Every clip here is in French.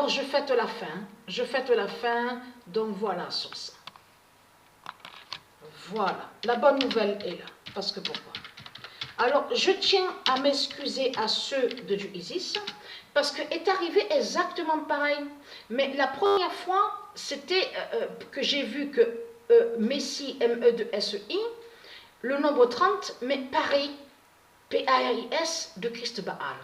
Alors je fête la fin. Je fête la fin. Donc voilà sur ça. Voilà. La bonne nouvelle est là. Parce que pourquoi? Alors je tiens à m'excuser à ceux de Dieu Isis. Parce que est arrivé exactement pareil. Mais la première fois, c'était que j'ai vu que Messie, M-E-2-S-E-I, le nombre 30, mais pareil, P-A-R-I-S de Christ Baal.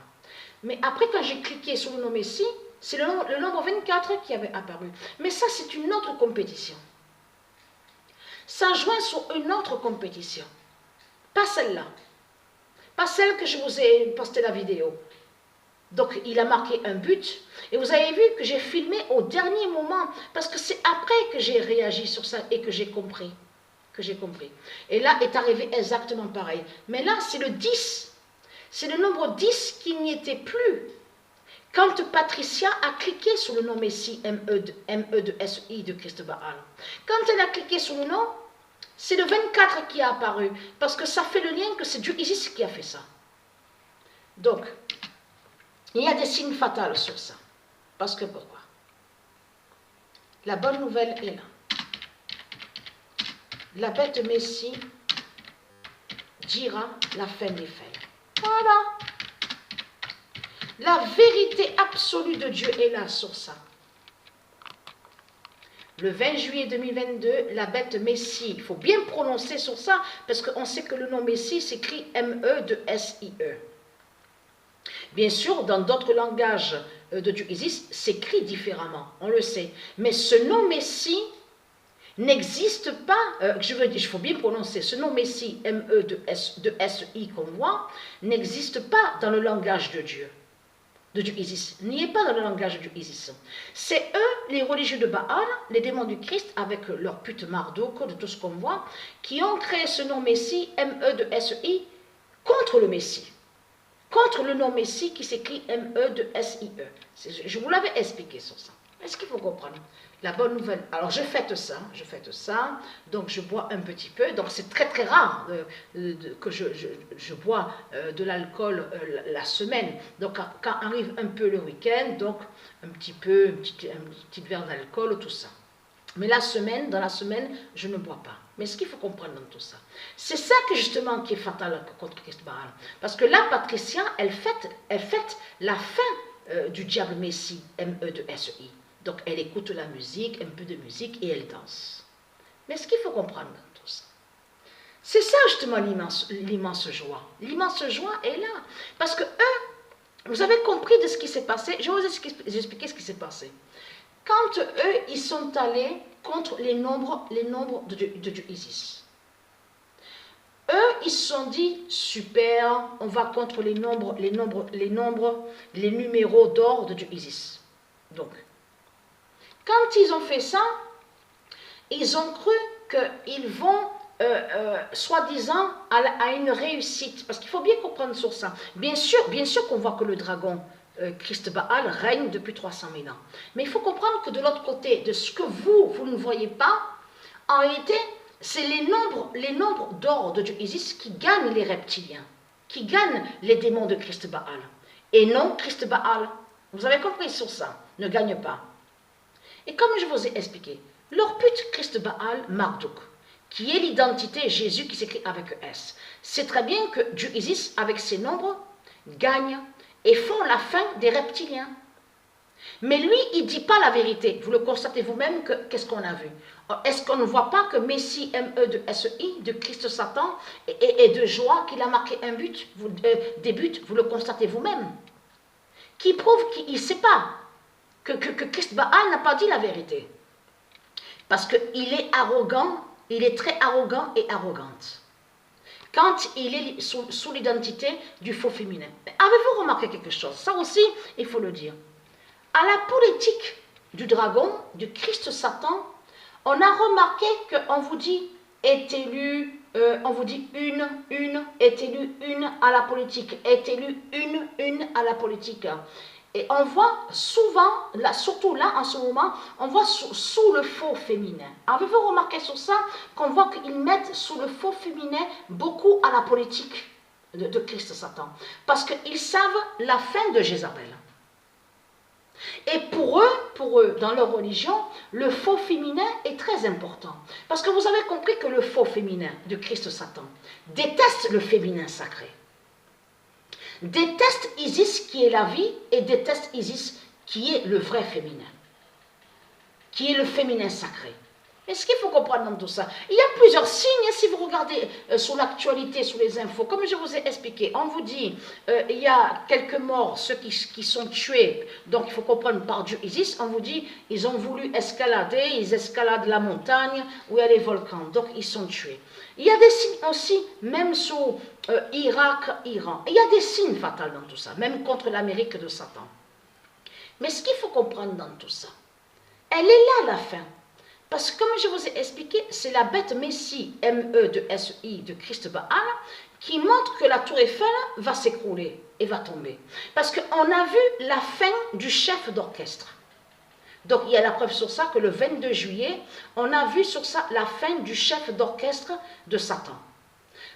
Mais après, quand j'ai cliqué sur le nom Messie, c'est le nombre 24 qui avait apparu. Mais ça, c'est une autre compétition. Ça joint sur une autre compétition. Pas celle-là. Pas celle que je vous ai posté la vidéo. Donc, il a marqué un but. Et vous avez vu que j'ai filmé au dernier moment. Parce que c'est après que j'ai réagi sur ça et que j'ai compris. Et là, est arrivé exactement pareil. Mais là, c'est le 10. C'est le nombre 10 qui n'y était plus. Quand Patricia a cliqué sur le nom Messie, M-E-2-S-I de Christ Baal. Quand elle a cliqué sur le nom, c'est le 24 qui a apparu. Parce que ça fait le lien que c'est Dieu Isis qui a fait ça. Donc, il y a des signes fatals sur ça. Parce que pourquoi? La bonne nouvelle est là. La bête Messie dira la fin des faits. Voilà. La vérité absolue de Dieu est là sur ça. Le 20 juillet 2022, la bête Messie, il faut bien prononcer sur ça, parce qu'on sait que le nom Messie s'écrit M-E-S-I-E. Bien sûr, dans d'autres langages de Dieu Isis, s'écrit différemment, on le sait. Mais ce nom Messie n'existe pas, il faut bien prononcer, ce nom Messie, M-E-S-I qu'on voit, n'existe pas dans le langage de Dieu Isis, n'y est pas dans le langage de Dieu Isis. C'est eux, les religieux de Baal, les démons du Christ, avec leur pute Marduk, de tout ce qu'on voit, qui ont créé ce nom Messie, M-E-S-I, contre le Messie. Contre le nom Messie qui s'écrit M-E-S-I-E. Je vous l'avais expliqué sur ça. Est-ce qu'il faut comprendre? La bonne nouvelle, alors je fête ça, donc je bois un petit peu, donc c'est très très rare que je bois de l'alcool la semaine, donc quand arrive un peu le week-end, donc un petit verre d'alcool, tout ça. Mais dans la semaine, je ne bois pas. Mais ce qu'il faut comprendre dans tout ça, c'est ça que justement qui est fatal contre Christ Baal. Parce que là, Patricia, elle fête la fin du diable Messie, M-E-S-I. Donc elle écoute la musique, un peu de musique, et elle danse. Mais ce qu'il faut comprendre dans tout ça, c'est ça justement l'immense joie. L'immense joie est là. Parce que eux, vous avez compris de ce qui s'est passé. Je vais vous expliquer ce qui s'est passé. Quand eux, ils sont allés contre les nombres de Dieu Isis. Eux, ils se sont dit, super, on va contre les numéros d'or de Dieu Isis. Donc, quand ils ont fait ça, ils ont cru qu'ils vont, soi-disant, à une réussite. Parce qu'il faut bien comprendre sur ça. Bien sûr qu'on voit que le dragon, Christ Baal, règne depuis 300 000 ans. Mais il faut comprendre que de l'autre côté, de ce que vous ne voyez pas, en réalité, c'est les nombres d'or de Dieu Isis qui gagnent les reptiliens, qui gagnent les démons de Christ Baal. Et non Christ Baal. Vous avez compris sur ça, ne gagne pas. Et comme je vous ai expliqué, leur pute Christ Baal Marduk, qui est l'identité Jésus qui s'écrit avec S, c'est très bien que Dieu Isis, avec ses nombres, gagne et font la fin des reptiliens. Mais lui, il ne dit pas la vérité. Vous le constatez vous-même, qu'est-ce qu'on a vu? Est-ce qu'on ne voit pas que Messie, M-E-S-I, de Christ Satan, et de joie, qu'il a marqué un but, des buts, vous le constatez vous-même, qui prouve qu'il ne sait pas, que Christ Baal n'a pas dit la vérité. Parce qu'il est arrogant, il est très arrogant et arrogante. Quand il est sous l'identité du faux féminin. Avez-vous remarqué quelque chose? Ça aussi, il faut le dire. À la politique du dragon, du Christ Satan, on a remarqué qu'on vous dit est élu, on vous dit est élu une à la politique, est élu une à la politique. Et on voit souvent, là, surtout là en ce moment, on voit sous le faux féminin. Avez-vous remarqué sur ça qu'on voit qu'ils mettent sous le faux féminin beaucoup à la politique de Christ Satan? Parce qu'ils savent la fin de Jézabel. Et pour eux, pour eux, dans leur religion, le faux féminin est très important. Parce que vous avez compris que le faux féminin de Christ Satan déteste le féminin sacré. Déteste Isis qui est la vie et déteste Isis qui est le vrai féminin. Qui est le féminin sacré. Est-ce qu'il faut comprendre dans tout ça? Il y a plusieurs signes, si vous regardez sur l'actualité, sur les infos, comme je vous ai expliqué, on vous dit, il y a quelques morts, ceux qui sont tués, donc il faut comprendre par Dieu Isis, on vous dit, ils ont voulu escalader, ils escaladent la montagne où il y a les volcans, donc ils sont tués. Il y a des signes aussi, même sur Irak, Iran, il y a des signes fatals dans tout ça, même contre l'Amérique de Satan. Mais ce qu'il faut comprendre dans tout ça, elle est là la fin. Parce que comme je vous ai expliqué, c'est la bête Messie, M-E de S-I de Christ Baal, qui montre que la tour Eiffel va s'écrouler et va tomber. Parce qu'on a vu la fin du chef d'orchestre. Donc il y a la preuve sur ça que le 22 juillet, on a vu sur ça la fin du chef d'orchestre de Satan.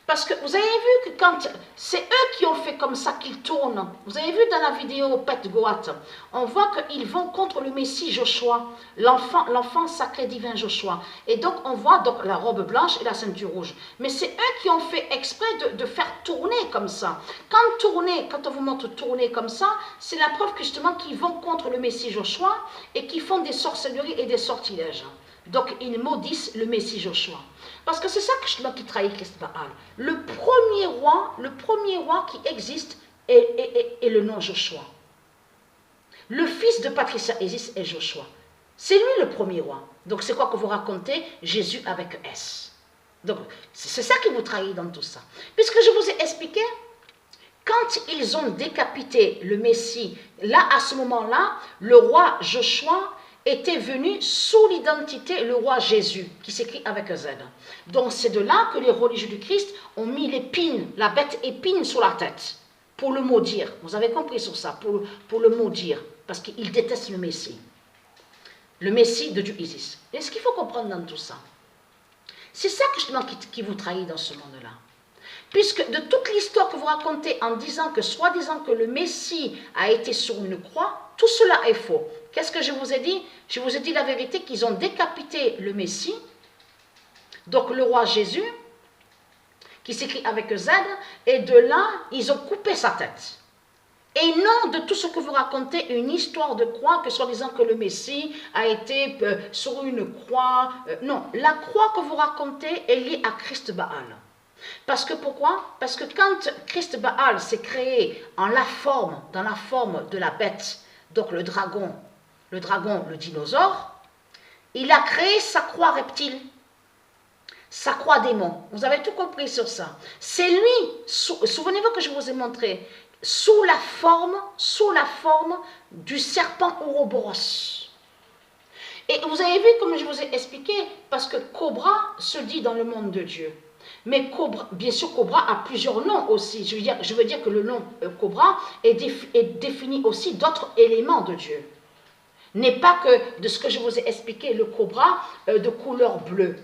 Parce que vous avez vu que quand c'est eux qui ont fait comme ça, qu'ils tournent. Vous avez vu dans la vidéo Pet Goat, on voit qu'ils vont contre le Messie Joshua, l'enfant sacré divin Joshua. Et donc on voit donc la robe blanche et la ceinture rouge. Mais c'est eux qui ont fait exprès de faire tourner comme ça. Quand on vous montre tourner comme ça, c'est la preuve que justement qu'ils vont contre le Messie Joshua et qu'ils font des sorcelleries et des sortilèges. Donc ils maudissent le Messie Joshua. Parce que c'est ça qui trahit Christ Baal. Le premier roi qui existe est le nom Joshua. Le fils de Patricia Isis est Joshua. C'est lui le premier roi. Donc c'est quoi que vous racontez? Jésus avec S. Donc c'est ça qui vous trahit dans tout ça. Puisque je vous ai expliqué, quand ils ont décapité le Messie, là à ce moment-là, le roi Joshua était venu sous l'identité le roi Jésus, qui s'écrit avec Z. Donc c'est de là que les religieux du Christ ont mis l'épine, la bête épine sur la tête, pour le maudire. Vous avez compris sur ça, pour le maudire, parce qu'ils détestent le Messie de Dieu Isis. Et ce qu'il faut comprendre dans tout ça, c'est ça justement qui vous trahit dans ce monde-là. Puisque de toute l'histoire que vous racontez en disant que, soi-disant que le Messie a été sur une croix, tout cela est faux. Qu'est-ce que je vous ai dit? Je vous ai dit la vérité qu'ils ont décapité le Messie, donc le roi Jésus, qui s'écrit avec Z, et de là, ils ont coupé sa tête. Et non de tout ce que vous racontez, une histoire de croix, que soi-disant que le Messie a été sur une croix. Non, la croix que vous racontez est liée à Christ Baal. Parce que pourquoi? Parce que quand Christ Baal s'est créé dans la forme de la bête, donc le dragon, le dinosaure, il a créé sa croix reptile, sa croix démon. Vous avez tout compris sur ça. C'est lui, souvenez-vous que je vous ai montré, sous la forme du serpent Ouroboros. Et vous avez vu, comme je vous ai expliqué, parce que Cobra se dit dans le monde de Dieu. Mais Cobra, bien sûr, Cobra a plusieurs noms aussi. Je veux dire que le nom Cobra est défini aussi d'autres éléments de Dieu. N'est pas que de ce que je vous ai expliqué, le cobra de couleur bleue,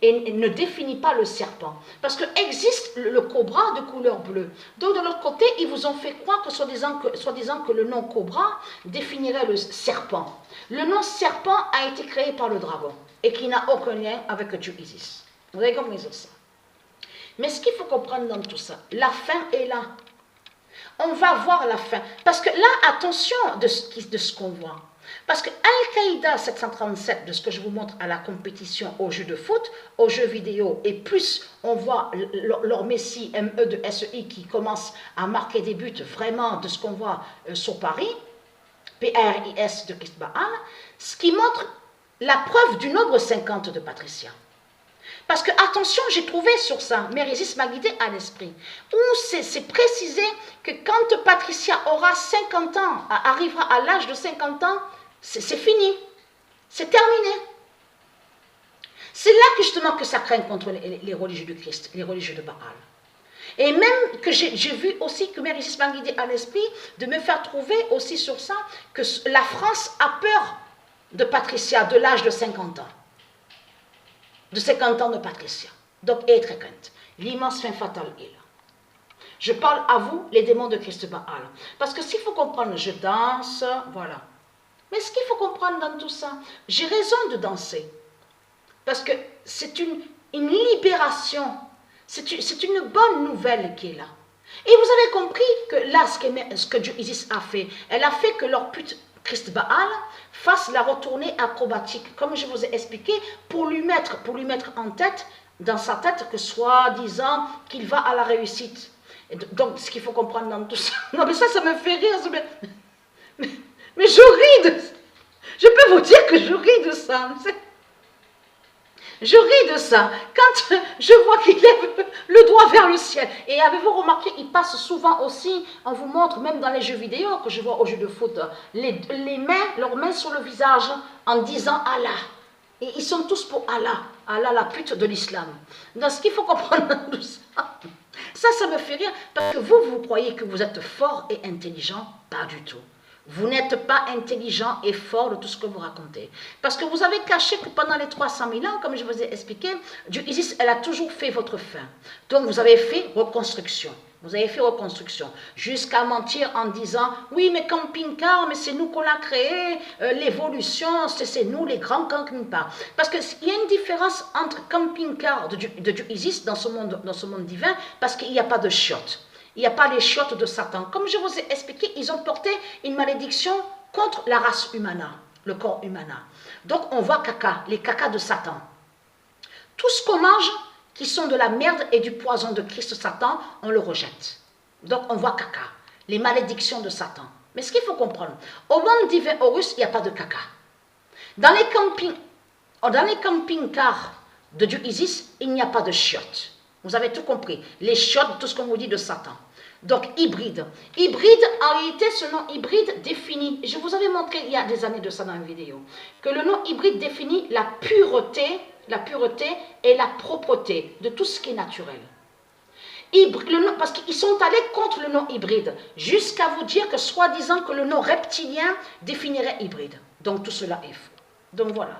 et ne définit pas le serpent. Parce que existe le cobra de couleur bleue. Donc de l'autre côté, ils vous ont fait croire que soi-disant que le nom cobra définirait le serpent. Le nom serpent a été créé par le dragon et qui n'a aucun lien avec Dieu Isis. Vous avez compris ça? Mais ce qu'il faut comprendre dans tout ça, la fin est là. On va voir la fin. Parce que là, attention de ce qu'on voit. Parce que Al-Qaïda 737, de ce que je vous montre à la compétition aux jeux de foot, aux jeux vidéo, et plus on voit leur Messie ME de SEI qui commence à marquer des buts vraiment de ce qu'on voit sur Paris, PRIS de Christ Baal, ce qui montre la preuve du nombre 50 de Patricia. Parce que, attention, j'ai trouvé sur ça, Mère Isis m'a guidé à l'esprit, où c'est précisé que quand Patricia aura 50 ans, arrivera à l'âge de 50 ans, c'est fini, c'est terminé. C'est là que justement que ça craint contre les religieux du Christ, les religieux de Baal. Et même que j'ai vu aussi que Mère Isis m'a guidé à l'esprit de me faire trouver aussi sur ça que la France a peur de Patricia de l'âge de 50 ans. De 50 ans de Patricia. Donc, et très crainte. L'immense fin fatale est là. Je parle à vous, les démons de Christ Baal. Parce que s'il faut comprendre, je danse, voilà. Mais ce qu'il faut comprendre dans tout ça, j'ai raison de danser. Parce que c'est une libération. C'est une bonne nouvelle qui est là. Et vous avez compris que là, ce que Dieu Isis a fait, elle a fait que leur pute Christ Baal fasse la retournée acrobatique, comme je vous ai expliqué, pour lui mettre en tête, dans sa tête, que soi-disant qu'il va à la réussite. Et donc, ce qu'il faut comprendre dans tout ça, non mais ça me fait rire, mais je ris de ça. Je peux vous dire que je ris de ça. Je ris de ça. Quand je vois qu'il lève le doigt vers le ciel. Et avez-vous remarqué, il passe souvent aussi, on vous montre, même dans les jeux vidéo que je vois aux jeux de foot, leurs mains sur le visage en disant Allah. Et ils sont tous pour Allah. Allah, la pute de l'islam. Donc, ce qu'il faut comprendre dans tout ça, ça me fait rire. Parce que vous croyez que vous êtes fort et intelligent. Pas du tout. Vous n'êtes pas intelligent et fort de tout ce que vous racontez. Parce que vous avez caché que pendant les 300 000 ans, comme je vous ai expliqué, Dieu Isis, elle a toujours fait votre fin. Donc vous avez fait reconstruction. Vous avez fait reconstruction. Jusqu'à mentir en disant, oui mais camping-car, mais c'est nous qu'on l'a créé, l'évolution, c'est nous les grands camping-cars. Parce qu'il y a une différence entre camping-car de Dieu Isis dans ce monde divin, parce qu'il n'y a pas de chiottes. Il n'y a pas les chiottes de Satan. Comme je vous ai expliqué, ils ont porté une malédiction contre la race humana, le corps humana. Donc on voit caca, les cacas de Satan. Tout ce qu'on mange, qui sont de la merde et du poison de Christ Satan, on le rejette. Donc on voit caca, les malédictions de Satan. Mais ce qu'il faut comprendre, au monde divin Horus, il n'y a pas de caca. Dans les camping-cars de Dieu Isis, il n'y a pas de chiottes. Vous avez tout compris. Les chiottes, tout ce qu'on vous dit de Satan. Donc, hybride. Hybride, en réalité, ce nom hybride définit, je vous avais montré il y a des années de ça dans une vidéo, que le nom hybride définit la pureté et la propreté de tout ce qui est naturel. Parce qu'ils sont allés contre le nom hybride, jusqu'à vous dire que soi-disant que le nom reptilien définirait hybride. Donc, tout cela est faux. Donc, voilà.